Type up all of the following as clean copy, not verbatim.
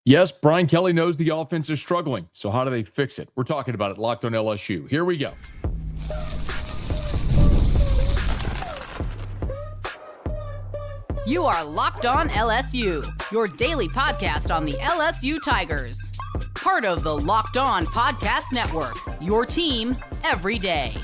Yes, Brian Kelly knows the offense is struggling. So how do they fix it? We're talking about it. Locked on LSU. Here we go. You are Locked On LSU, your daily podcast on the LSU Tigers. Part of the Locked On Podcast Network, your team every day.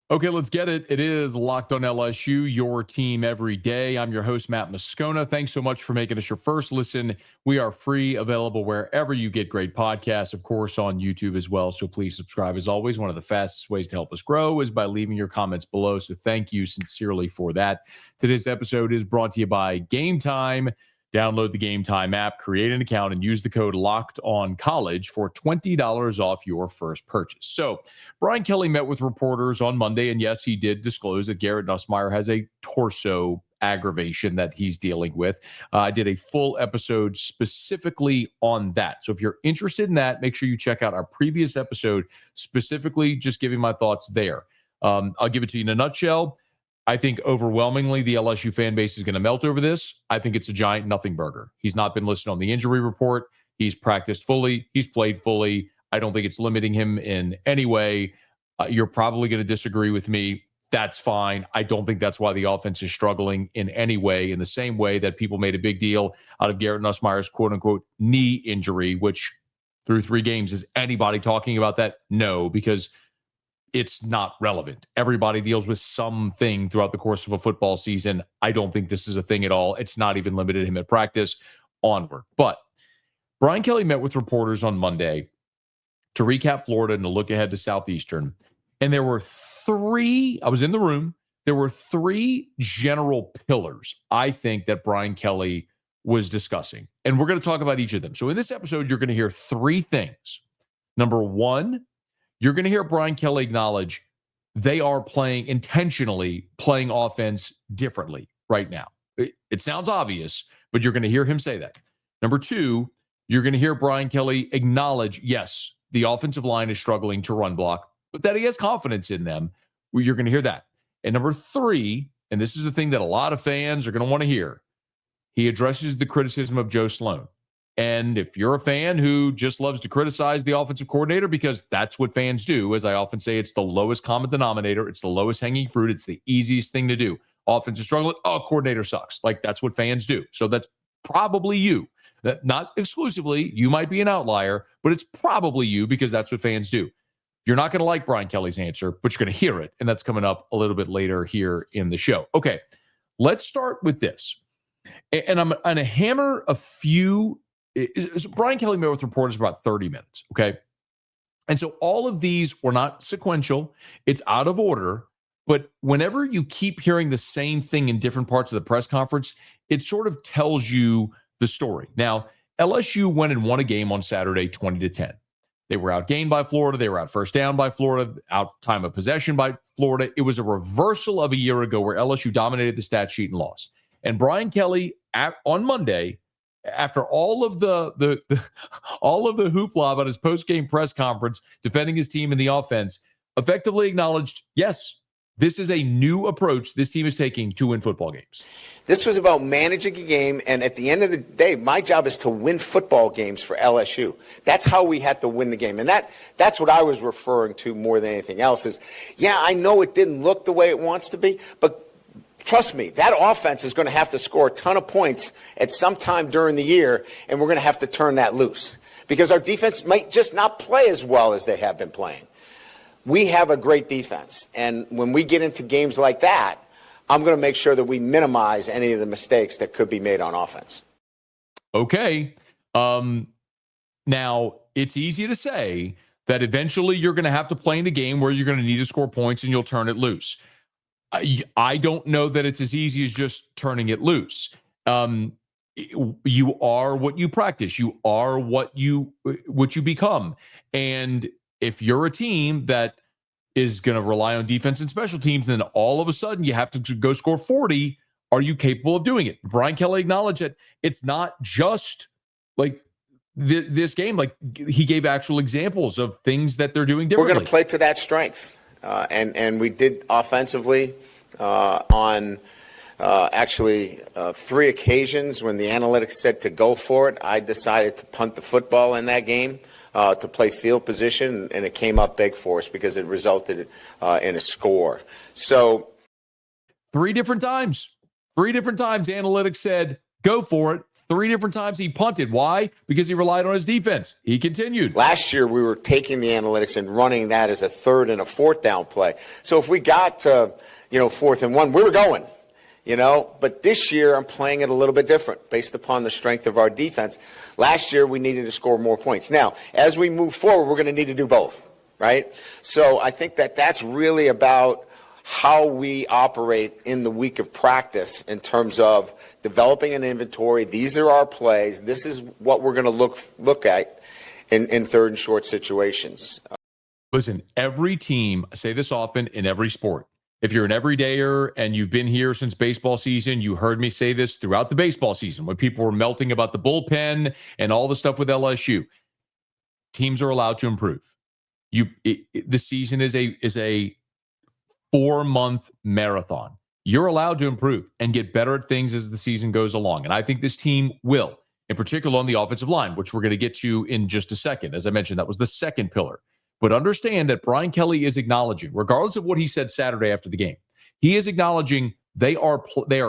Okay, let's get it. It is Locked on LSU, your team every day. I'm your host, Matt Moscona. Thanks so much for making us your first listen. We are free, available wherever you get great podcasts, of course, on YouTube as well. So please subscribe. As always, one of the fastest ways to help us grow is by leaving your comments below. So thank you sincerely for that. Today's episode is brought to you by Game Time. Download the Game Time app, create an account, and use the code LOCKEDONCollege for $20 off your first purchase. So, Brian Kelly met with reporters on Monday, and yes, he did disclose that Garrett Nussmeier has a torso aggravation that he's dealing with. I did a full episode specifically on that. So if you're interested in that, make sure you check out our previous episode, specifically just giving my thoughts there. I'll give it to you in a nutshell. I think overwhelmingly the LSU fan base is going to melt over this. I think it's a giant nothing burger. He's not been listed on the injury report. He's practiced fully. He's played fully. I don't think it's limiting him in any way. You're probably going to disagree with me. That's fine. I don't think that's why the offense is struggling in any way, in the same way that people made a big deal out of Garrett Nussmeier's quote-unquote knee injury, which through 3 games, is anybody talking about that? No, because it's not relevant. Everybody deals with something throughout the course of a football season. I don't think this is a thing at all. It's not even limited him at practice. Onward. But Brian Kelly met with reporters on Monday to recap Florida and to look ahead to Southeastern. And there were 3, I was in the room, there were 3 general pillars, I think, that Brian Kelly was discussing. And we're going to talk about each of them. So in this episode, you're going to hear 3 things. Number 1, you're going to hear Brian Kelly acknowledge they are intentionally playing offense differently right now. It sounds obvious, but you're going to hear him say that. Number 2, you're going to hear Brian Kelly acknowledge, yes, the offensive line is struggling to run block, but that he has confidence in them. You're going to hear that. And number 3, and this is the thing that a lot of fans are going to want to hear, he addresses the criticism of Joe Sloan. And if you're a fan who just loves to criticize the offensive coordinator, because that's what fans do, as I often say, it's the lowest common denominator. It's the lowest hanging fruit. It's the easiest thing to do. Offense is struggling. Oh, coordinator sucks. Like, that's what fans do. So that's probably you. Not exclusively. You might be an outlier, but it's probably you because that's what fans do. You're not going to like Brian Kelly's answer, but you're going to hear it. And that's coming up a little bit later here in the show. Okay, let's start with this. And I'm going to hammer a few. So Brian Kelly met with reporters for about 30 minutes, okay? And so all of these were not sequential. It's out of order. But whenever you keep hearing the same thing in different parts of the press conference, it sort of tells you the story. Now, LSU went and won a game on Saturday 20-10. They were outgained by Florida. They were out first down by Florida, out time of possession by Florida. It was a reversal of a year ago where LSU dominated the stat sheet and lost. And Brian Kelly on Monday, after all of the all of the hoopla about his post-game press conference defending his team in the offense, effectively acknowledged, yes, this is a new approach this team is taking to win football games. This was about managing a game, and at the end of the day, my job is to win football games for LSU. That's how we had to win the game, and that's what I was referring to more than anything else is, yeah, I know it didn't look the way it wants to be, but trust me, that offense is going to have to score a ton of points at some time during the year, and we're going to have to turn that loose because our defense might just not play as well as they have been playing. We have a great defense, and when we get into games like that, I'm going to make sure that we minimize any of the mistakes that could be made on offense. Okay. Now, it's easy to say that eventually you're going to have to play in a game where you're going to need to score points and you'll turn it loose. I don't know that it's as easy as just turning it loose. You are what you practice. You are what you become. And if you're a team that is going to rely on defense and special teams, then all of a sudden you have to go score 40. Are you capable of doing it? Brian Kelly acknowledged that it's not just like this game. Like, he gave actual examples of things that they're doing differently. We're going to play to that strength. And we did offensively on actually 3 occasions when the analytics said to go for it, I decided to punt the football in that game to play field position, and it came up big for us because it resulted in a score. So 3 different times. 3 different times analytics said go for it. 3 different times he punted. Why? Because he relied on his defense. He continued. Last year, we were taking the analytics and running that as a 3rd and a 4th down play. So if we got to, 4th and 1, we were going, But this year, I'm playing it a little bit different based upon the strength of our defense. Last year, we needed to score more points. Now, as we move forward, we're going to need to do both, right? So I think that that's really about how we operate in the week of practice in terms of developing an inventory. These are our plays. This is what we're going to look at in 3rd and short situations. Listen, every team, I say this often in every sport. If you're an everydayer and you've been here since baseball season, you heard me say this throughout the baseball season when people were melting about the bullpen and all the stuff with LSU. Teams are allowed to improve. The season is a 4-month marathon. You're allowed to improve and get better at things as the season goes along. And I think this team will, in particular on the offensive line, which we're going to get to in just a second. As I mentioned, that was the second pillar. But understand that Brian Kelly is acknowledging, regardless of what he said Saturday after the game, he is acknowledging they are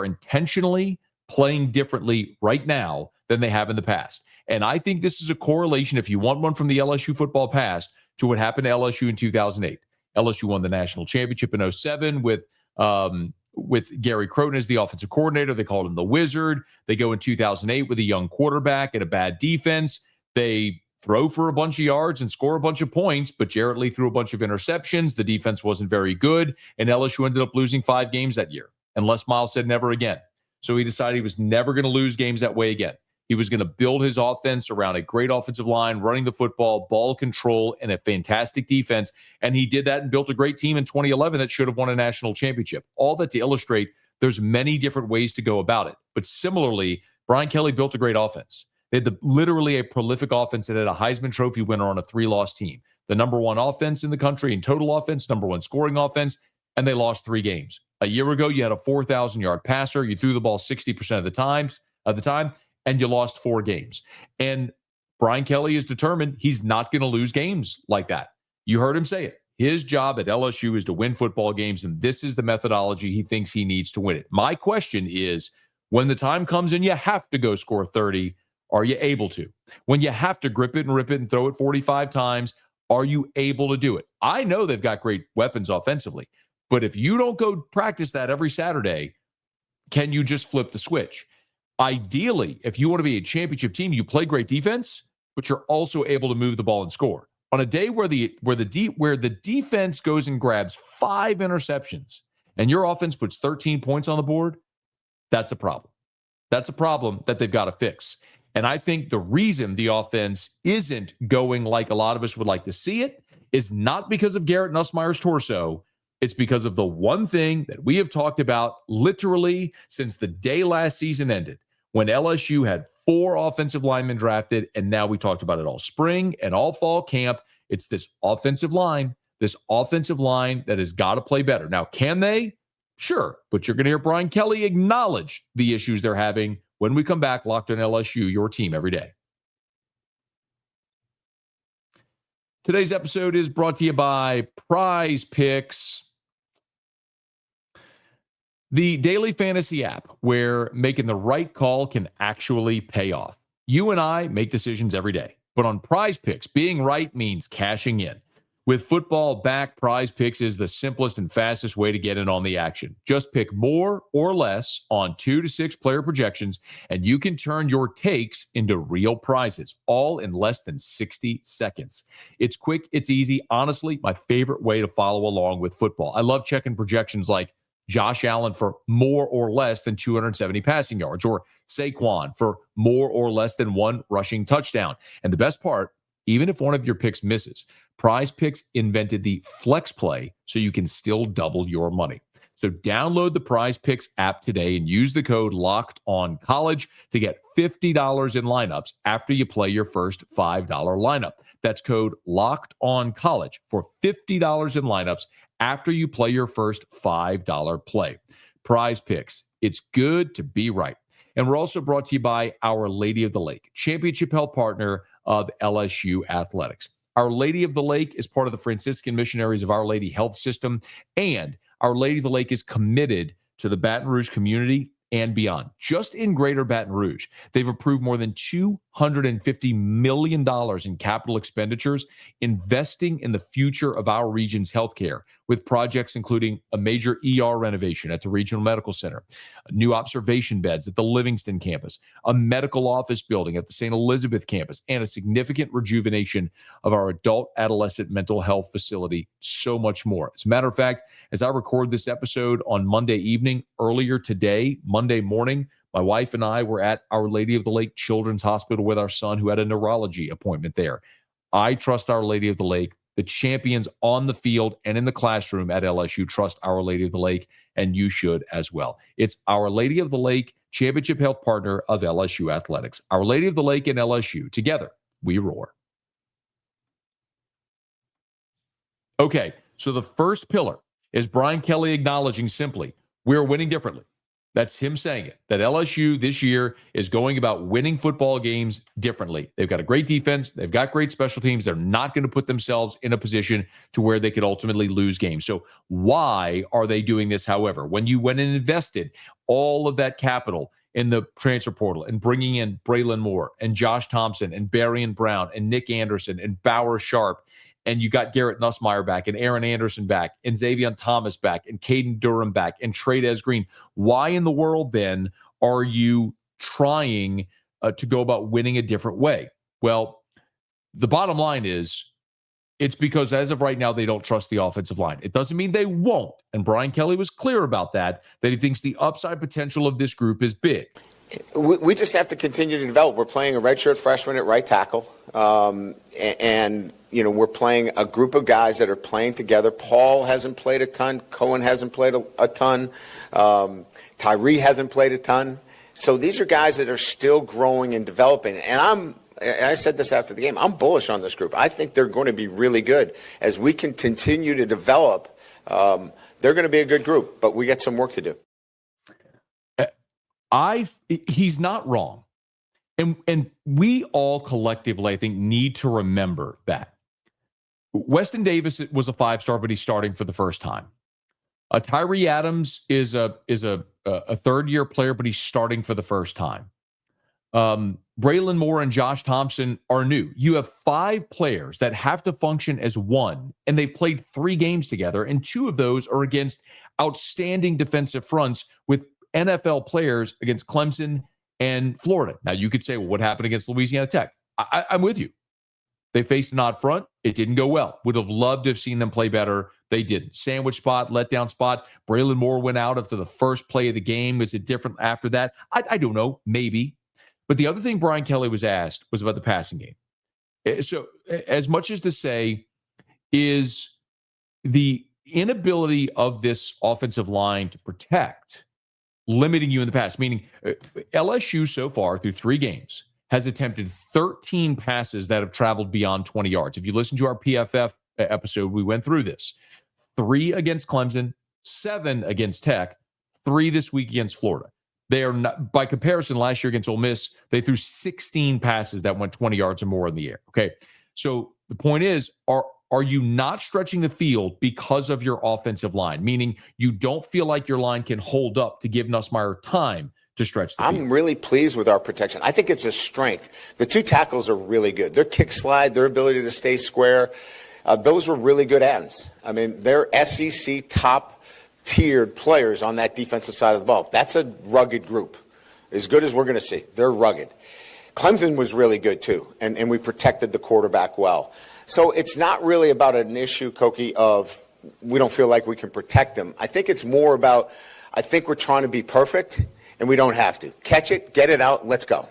intentionally playing differently right now than they have in the past. And I think this is a correlation, if you want one from the LSU football past, to what happened to LSU in 2008. LSU won the national championship in 2007 with Gary Crowton as the offensive coordinator. They called him the Wizard. They go in 2008 with a young quarterback and a bad defense. They throw for a bunch of yards and score a bunch of points, but Jarrett Lee threw a bunch of interceptions. The defense wasn't very good, and LSU ended up losing 5 games that year. And Les Miles said never again. So he decided he was never going to lose games that way again. He was going to build his offense around a great offensive line, running the football, ball control, and a fantastic defense. And he did that and built a great team in 2011 that should have won a national championship. All that to illustrate there's many different ways to go about it. But similarly, Brian Kelly built a great offense. They had literally a prolific offense that had a Heisman Trophy winner on a 3-loss team. The number 1 offense in the country in total offense, number 1 scoring offense, and they lost 3 games. A year ago, you had a 4,000-yard passer. You threw the ball 60% of the time, and you lost 4 games. And Brian Kelly is determined he's not going to lose games like that. You heard him say it. His job at LSU is to win football games, and this is the methodology he thinks he needs to win it. My question is, when the time comes and you have to go score 30, are you able to? When you have to grip it and rip it and throw it 45 times, are you able to do it? I know they've got great weapons offensively, but if you don't go practice that every Saturday, can you just flip the switch? Ideally, if you want to be a championship team, you play great defense, but you're also able to move the ball and score. On a day where the defense goes and grabs 5 interceptions and your offense puts 13 points on the board, that's a problem. That's a problem that they've got to fix. And I think the reason the offense isn't going like a lot of us would like to see it is not because of Garrett Nussmeier's torso. It's because of the one thing that we have talked about literally since the day last season ended, when LSU had 4 offensive linemen drafted, and now we talked about it all spring and all fall camp. It's this offensive line that has got to play better. Now, can they? Sure, but you're going to hear Brian Kelly acknowledge the issues they're having when we come back. Locked on LSU, your team every day. Today's episode is brought to you by Prize Picks, the daily fantasy app where making the right call can actually pay off. You and I make decisions every day, but on Prize Picks, being right means cashing in. With football back, Prize Picks is the simplest and fastest way to get in on the action. Just pick more or less on 2 to 6 player projections, and you can turn your takes into real prizes, all in less than 60 seconds. It's quick, it's easy. Honestly, my favorite way to follow along with football. I love checking projections like Josh Allen for more or less than 270 passing yards, or Saquon for more or less than 1 rushing touchdown. And the best part, even if one of your picks misses, Prize Picks invented the flex play so you can still double your money. So download the Prize Picks app today and use the code LOCKEDONCollege to get $50 in lineups after you play your first $5 lineup. That's code LOCKEDONCollege for $50 in lineups after you play your first $5 play. Prize Picks. It's good to be right. And we're also brought to you by Our Lady of the Lake, championship health partner of LSU Athletics. Our Lady of the Lake is part of the Franciscan Missionaries of Our Lady Health System, and Our Lady of the Lake is committed to the Baton Rouge community and beyond. Just in Greater Baton Rouge, they've approved more than $250 million in capital expenditures, investing in the future of our region's healthcare, with projects including a major ER renovation at the Regional Medical Center, new observation beds at the Livingston campus, a medical office building at the St. Elizabeth campus, and a significant rejuvenation of our adult adolescent mental health facility. So much more. As a matter of fact, as I record this episode on Monday evening, earlier today, Monday morning, my wife and I were at Our Lady of the Lake Children's Hospital with our son who had a neurology appointment there. I trust Our Lady of the Lake. The champions on the field and in the classroom at LSU trust Our Lady of the Lake, and you should as well. It's Our Lady of the Lake, championship health partner of LSU Athletics. Our Lady of the Lake and LSU, together, we roar. Okay, so the first pillar is Brian Kelly acknowledging simply, we're winning differently. That's him saying it, that LSU this year is going about winning football games differently. They've got a great defense. They've got great special teams. They're not going to put themselves in a position to where they could ultimately lose games. So why are they doing this, however? When you went and invested all of that capital in the transfer portal and bringing in Braylon Moore and Josh Thompson and Berrien Brown and Nick Anderson and Bauer Sharp, and you got Garrett Nussmeier back and Aaron Anderson back and Xavier Thomas back and Caden Durham back and Trades Green. Why in the world then are you trying to go about winning a different way? Well, the bottom line is it's because as of right now, they don't trust the offensive line. It doesn't mean they won't. And Brian Kelly was clear about that he thinks the upside potential of this group is big. We just have to continue to develop. We're playing a redshirt freshman at right tackle. And we're playing a group of guys that are playing together. Paul hasn't played a ton. Cohen hasn't played a ton. Tyree hasn't played a ton. So these are guys that are still growing and developing. And I said this after the game, I'm bullish on this group. I think they're going to be really good. As we can continue to develop, they're going to be a good group, but we got some work to do. He's not wrong. And we all collectively, I think, need to remember that. Weston Davis was a 5-star, but he's starting for the first time. Tyree Adams is a third-year player, but he's starting for the first time. Braylon Moore and Josh Thompson are new. You have 5 players that have to function as one, and they've played 3 games together, and 2 of those are against outstanding defensive fronts with NFL players against Clemson and Florida. Now, you could say, well, what happened against Louisiana Tech? I'm with you. They faced an odd front. It didn't go well. Would have loved to have seen them play better. They didn't. Sandwich spot, letdown spot. Braylon Moore went out after the first play of the game. Was it different after that? I don't know. Maybe. But the other thing Brian Kelly was asked was about the passing game. So as much as to say, is the inability of this offensive line to protect limiting you in the past? Meaning LSU so far through 3 games has attempted 13 passes that have traveled beyond 20 yards. If you listen to our PFF episode, we went through this. 3 against Clemson, 7 against Tech, 3 this week against Florida. They are not, by comparison, last year against Ole Miss, they threw 16 passes that went 20 yards or more in the air. Okay. So the point is, are you not stretching the field because of your offensive line? Meaning you don't feel like your line can hold up to give Nussmeier time to stretch the field. I'm really pleased with our protection. I think it's a strength. The 2 tackles are really good. Their kick slide, their ability to stay square, those were really good ends. I mean, they're SEC top-tiered players on that defensive side of the ball. That's a rugged group, as good as we're going to see. They're rugged. Clemson was really good, too, and we protected the quarterback well. So it's not really about an issue, Koki, of we don't feel like we can protect him. I think it's more about, I think we're trying to be perfect, and we don't have to. Catch it, get it out, let's go.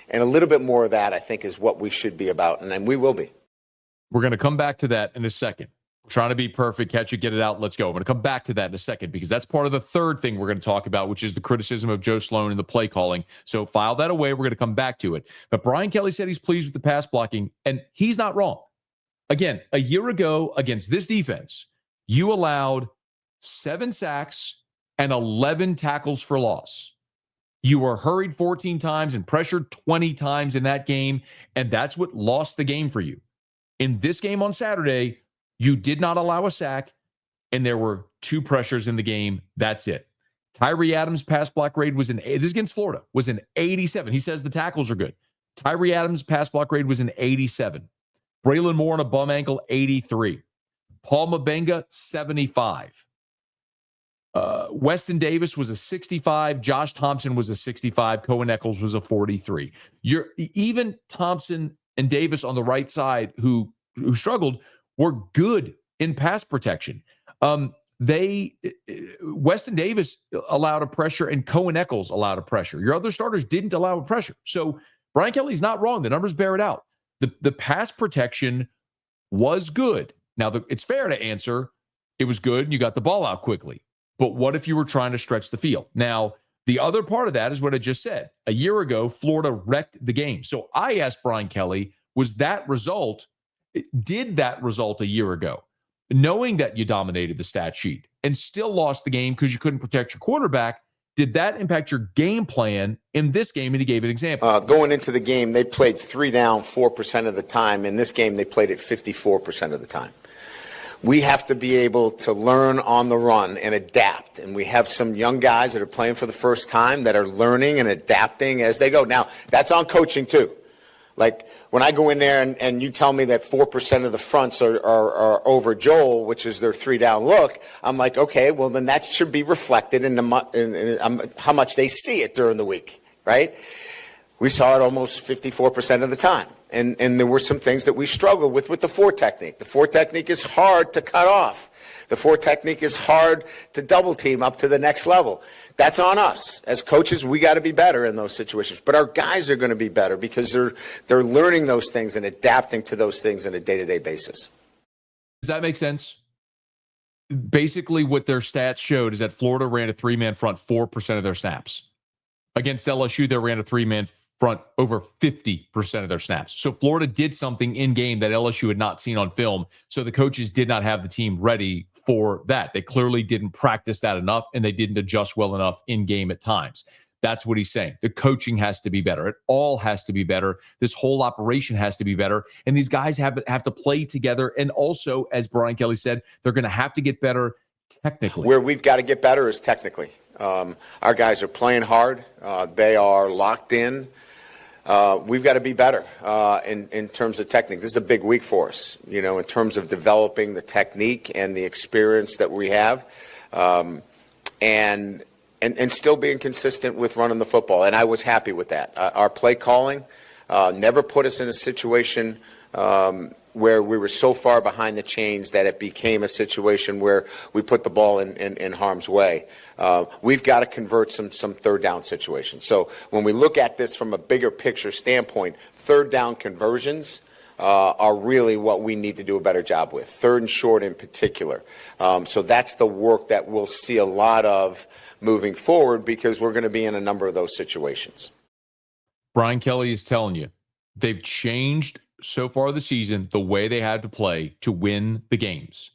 And a little bit more of that, I think, is what we should be about, and then we will be. We're going to come back to that in a second. We're trying to be perfect, catch it, get it out, let's go. I'm going to come back to that in a second because that's part of the third thing we're going to talk about, which is the criticism of Joe Sloan and the play calling. So file that away. We're going to come back to it. But Brian Kelly said he's pleased with the pass blocking, and he's not wrong. Again, a year ago against this defense, you allowed 7 sacks and 11 tackles for loss. You were hurried 14 times and pressured 20 times in that game, and that's what lost the game for you. In this game on Saturday, you did not allow a sack, and there were 2 pressures in the game. That's it. Tyree Adams' pass block grade was this is against Florida, was an 87. He says the tackles are good. Tyree Adams' pass block grade was an 87. Braylon Moore on a bum ankle, 83. Paul Mabenga, 75. Weston Davis was a 65. Josh Thompson was a 65. Cohen Eccles was a 43. Even Thompson and Davis on the right side, who struggled, were good in pass protection. Weston Davis allowed a pressure and Cohen Eccles allowed a pressure. Your other starters didn't allow a pressure. So Brian Kelly's not wrong. The numbers bear it out. The pass protection was good. Now, it's fair to answer it was good and you got the ball out quickly. But what if you were trying to stretch the field? Now, the other part of that is what I just said. A year ago, Florida wrecked the game. So I asked Brian Kelly, did that result a year ago? Knowing that you dominated the stat sheet and still lost the game because you couldn't protect your quarterback, did that impact your game plan in this game? And he gave an example. Going into the game, they played 3 down 4% of the time. In this game, they played it 54% of the time. We have to be able to learn on the run and adapt. And we have some young guys that are playing for the first time that are learning and adapting as they go. Now, that's on coaching too. Like when I go in there and you tell me that 4% of the fronts are over Joel, which is their 3 down look, I'm like, okay, well then that should be reflected in how much they see it during the week, right? We saw it almost 54% of the time. And there were some things that we struggled with the 4 technique. The 4 technique is hard to cut off. The 4 technique is hard to double team up to the next level. That's on us. As coaches, we got to be better in those situations. But our guys are going to be better because they're learning those things and adapting to those things on a day-to-day basis. Does that make sense? Basically, what their stats showed is that Florida ran a 3-man front 4% of their snaps. Against LSU, they ran a 3-man front over 50% of their snaps. So Florida did something in game that LSU had not seen on film. So the coaches did not have the team ready for that. They clearly didn't practice that enough, and they didn't adjust well enough in game at times. That's what he's saying. The coaching has to be better. It all has to be better. This whole operation has to be better. And these guys have to play together. And also, as Brian Kelly said, they're going to have to get better technically. Where we've got to get better is technically. Our guys are playing hard. They are locked in. We've got to be better in terms of technique. This is a big week for us, in terms of developing the technique and the experience that we have, and still being consistent with running the football. And I was happy with that. Our play calling never put us in a situation where we were so far behind the chains that it became a situation where we put the ball in harm's way. We've got to convert some 3rd down situations. So when we look at this from a bigger picture standpoint, 3rd down conversions are really what we need to do a better job with, 3rd and short in particular. So that's the work that we'll see a lot of moving forward because we're going to be in a number of those situations. Brian Kelly is telling you they've changed so far this season the way they had to play to win the games.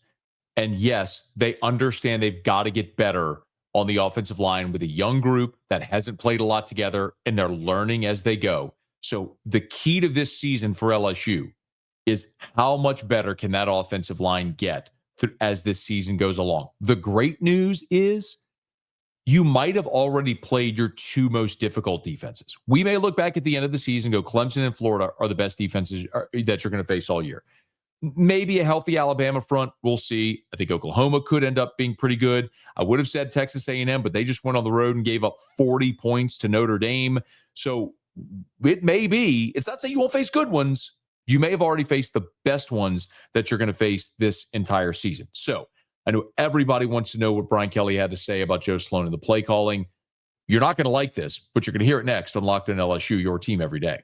And yes, they understand they've got to get better on the offensive line with a young group that hasn't played a lot together, and they're learning as they go. So the key to this season for LSU is how much better can that offensive line get as this season goes along. The great news is you might have already played your 2 most difficult defenses. We may look back at the end of the season and go, Clemson and Florida are the best defenses that you're going to face all year. Maybe a healthy Alabama front. We'll see. I think Oklahoma could end up being pretty good. I would have said Texas A&M, but they just went on the road and gave up 40 points to Notre Dame. So it may be, it's not saying you won't face good ones. You may have already faced the best ones that you're going to face this entire season. So I know everybody wants to know what Brian Kelly had to say about Joe Sloan and the play calling. You're not going to like this, but you're going to hear it next on Locked On LSU, your team every day.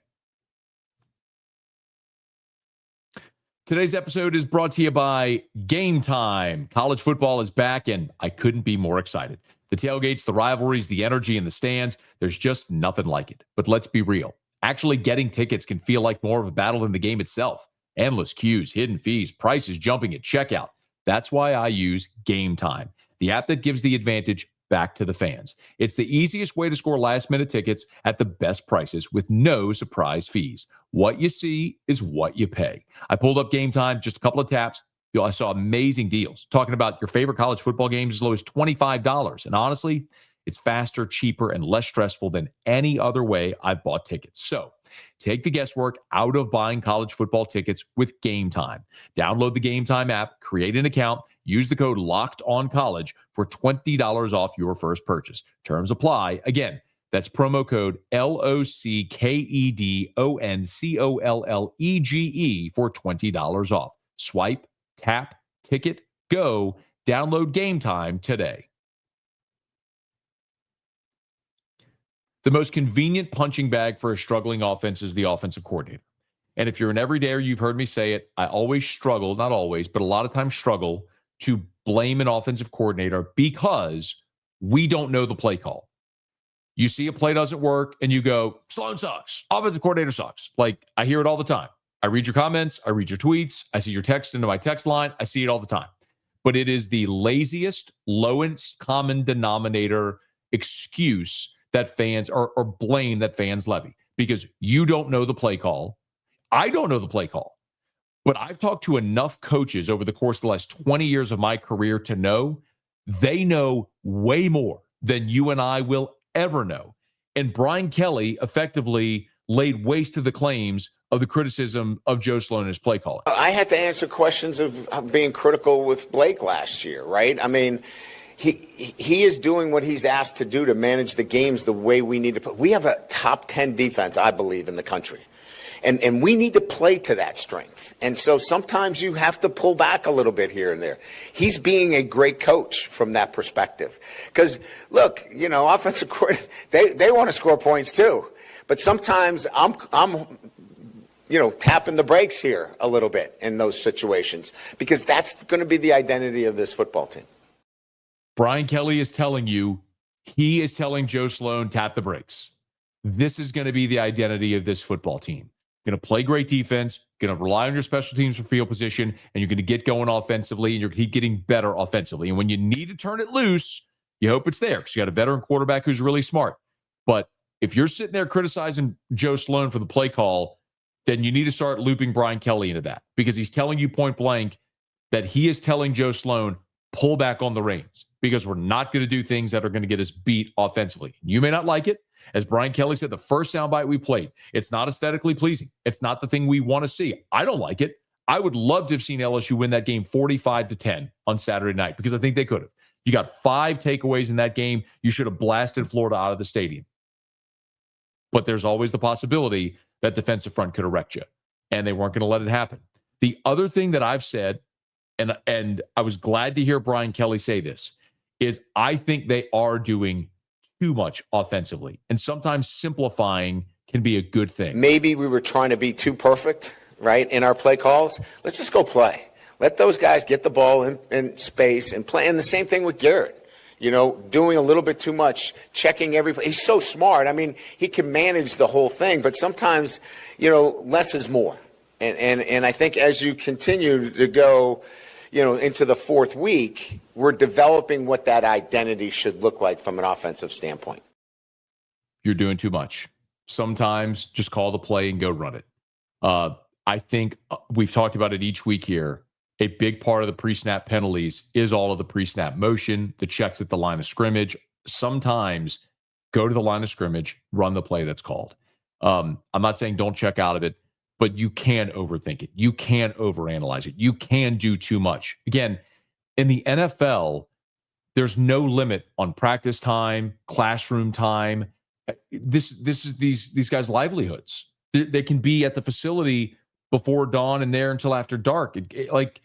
Today's episode is brought to you by Game Time. College football is back, and I couldn't be more excited. The tailgates, the rivalries, the energy in the stands, there's just nothing like it. But let's be real. Actually getting tickets can feel like more of a battle than the game itself. Endless queues, hidden fees, prices jumping at checkout. That's why I use Game Time, the app that gives the advantage back to the fans. It's the easiest way to score last-minute tickets at the best prices with no surprise fees. What you see is what you pay. I pulled up Game Time, just a couple of taps. I saw amazing deals. Talking about your favorite college football games as low as $25. And honestly, it's faster, cheaper, and less stressful than any other way I've bought tickets. So take the guesswork out of buying college football tickets with Game Time. Download the Game Time app, create an account, use the code LOCKEDONCOLLEGE for $20 off your first purchase. Terms apply. Again, that's promo code LOCKEDONCOLLEGE for $20 off. Swipe, tap, ticket, go. Download Game Time today. The most convenient punching bag for a struggling offense is the offensive coordinator. And if you're an everydayer, you've heard me say it, I always struggle, not always, but a lot of times struggle to blame an offensive coordinator because we don't know the play call. You see a play doesn't work and you go, Sloan sucks. Offensive coordinator sucks. Like, I hear it all the time. I read your comments. I read your tweets. I see your text into my text line. I see it all the time. But it is the laziest, lowest common denominator excuse that fans or blame that fans levy because you don't know the play call. I don't know the play call. But I've talked to enough coaches over the course of the last 20 years of my career to know they know way more than you and I will ever know. And Brian Kelly effectively laid waste to the claims of the criticism of Joe Sloan and his play calling. I had to answer questions of being critical with Blake last year, right? I mean, he is doing what he's asked to do to manage the games the way we need to play. We have a top 10 defense, I believe, in the country. And we need to play to that strength. And so sometimes you have to pull back a little bit here and there. He's being a great coach from that perspective. Because, look, you know, offensive coordinator, they want to score points too. But sometimes I'm tapping the brakes here a little bit in those situations because that's going to be the identity of this football team. Brian Kelly is telling you, he is telling Joe Sloan, tap the brakes. This is going to be the identity of this football team. Going to play great defense, going to rely on your special teams for field position, and you're going to get going offensively, and you're going to keep getting better offensively. And when you need to turn it loose, you hope it's there because you got a veteran quarterback who's really smart. But if you're sitting there criticizing Joe Sloan for the play call, then you need to start looping Brian Kelly into that because he's telling you point blank that he is telling Joe Sloan, pull back on the reins because we're not going to do things that are going to get us beat offensively. You may not like it. As Brian Kelly said, the first soundbite we played, it's not aesthetically pleasing. It's not the thing we want to see. I don't like it. I would love to have seen LSU win that game 45-10 on Saturday night because I think they could have. You got 5 takeaways in that game. You should have blasted Florida out of the stadium. But there's always the possibility that defensive front could have wrecked you, and they weren't going to let it happen. The other thing that I've said, and I was glad to hear Brian Kelly say this, is I think they are doing too much offensively. And sometimes simplifying can be a good thing. Maybe we were trying to be too perfect, right, in our play calls. Let's just go play. Let those guys get the ball in space and play. And the same thing with Garrett. You know, doing a little bit too much, checking every play. He's so smart. I mean, he can manage the whole thing. But sometimes, you know, less is more. And I think as you continue to go, you know, into the 4th week, we're developing what that identity should look like from an offensive standpoint. You're doing too much. Sometimes just call the play and go run it. I think we've talked about it each week here. A big part of the pre-snap penalties is all of the pre-snap motion, the checks at the line of scrimmage. Sometimes go to the line of scrimmage, run the play that's called. I'm not saying don't check out of it, but you can overthink it. You can overanalyze it. You can do too much. Again, in the NFL, there's no limit on practice time, classroom time. This is these guys' livelihoods. They can be at the facility before dawn and there until after dark. Like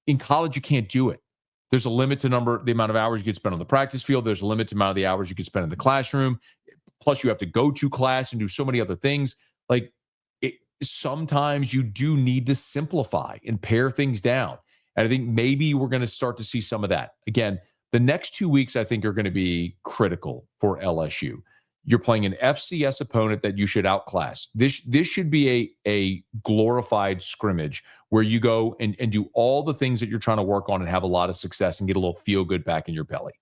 in college, you can't do it. There's a limit to the amount of hours you can spend on the practice field. There's a limit to the amount of the hours you can spend in the classroom. Plus, you have to go to class and do so many other things. Like sometimes you do need to simplify and pare things down. And I think maybe we're going to start to see some of that. Again, the next 2 weeks, I think, are going to be critical for LSU. You're playing an FCS opponent that you should outclass. This should be a glorified scrimmage where you go and do all the things that you're trying to work on and have a lot of success and get a little feel good back in your belly.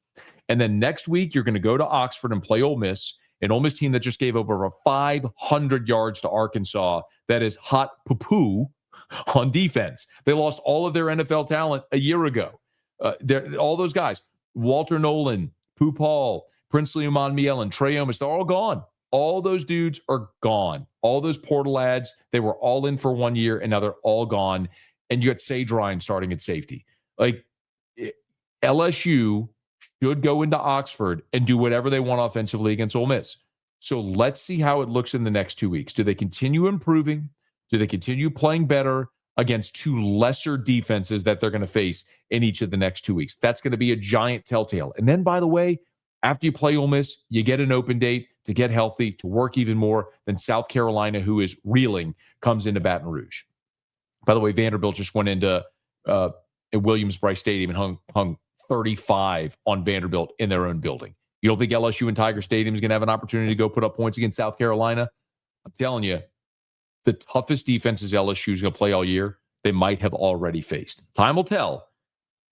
And then next week, you're going to go to Oxford and play Ole Miss, an Ole Miss team that just gave over 500 yards to Arkansas. That is hot poo-poo on defense. They lost all of their NFL talent a year ago. All those guys, Walter Nolan, Pooh Paul, Princely Umanmiel, and Trey Omis, they're all gone. All those dudes are gone. All those portal ads, they were all in for 1 year, and now they're all gone. And you got Sage Ryan starting at safety. Like, LSU should go into Oxford and do whatever they want offensively against Ole Miss. So let's see how it looks in the next 2 weeks. Do they continue improving? Do they continue playing better against two lesser defenses that they're going to face in each of the next 2 weeks? That's going to be a giant telltale. And then, by the way, after you play Ole Miss, you get an open date to get healthy, to work even more. Then South Carolina, who is reeling, comes into Baton Rouge. By the way, Vanderbilt just went into Williams-Brice Stadium and hung 35 on Vanderbilt in their own building. You don't think LSU and Tiger Stadium is going to have an opportunity to go put up points against South Carolina? I'm telling you, the toughest defenses LSU is going to play all year, they might have already faced. Time will tell,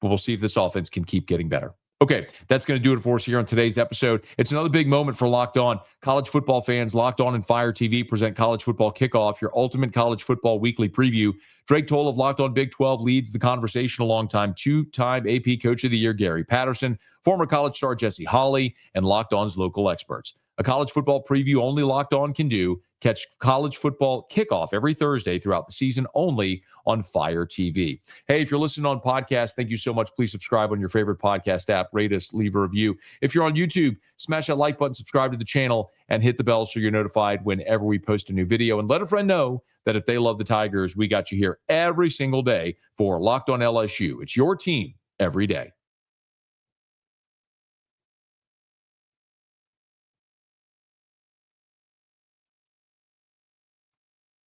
but we'll see if this offense can keep getting better. Okay, that's going to do it for us here on today's episode. It's another big moment for Locked On. College football fans, Locked On and Fire TV present College Football Kickoff, your ultimate college football weekly preview. Drake Toll of Locked On Big 12 leads the conversation alongside two-time AP Coach of the Year Gary Patterson, former college star Jesse Holley, and Locked On's local experts. A college football preview only Locked On can do. Catch College Football Kickoff every Thursday throughout the season only on Fire TV. Hey, if you're listening on podcast, thank you so much. Please subscribe on your favorite podcast app. Rate us, leave a review. If you're on YouTube, smash that like button, subscribe to the channel, and hit the bell so you're notified whenever we post a new video. And let a friend know that if they love the Tigers, we got you here every single day for Locked On LSU. It's your team every day.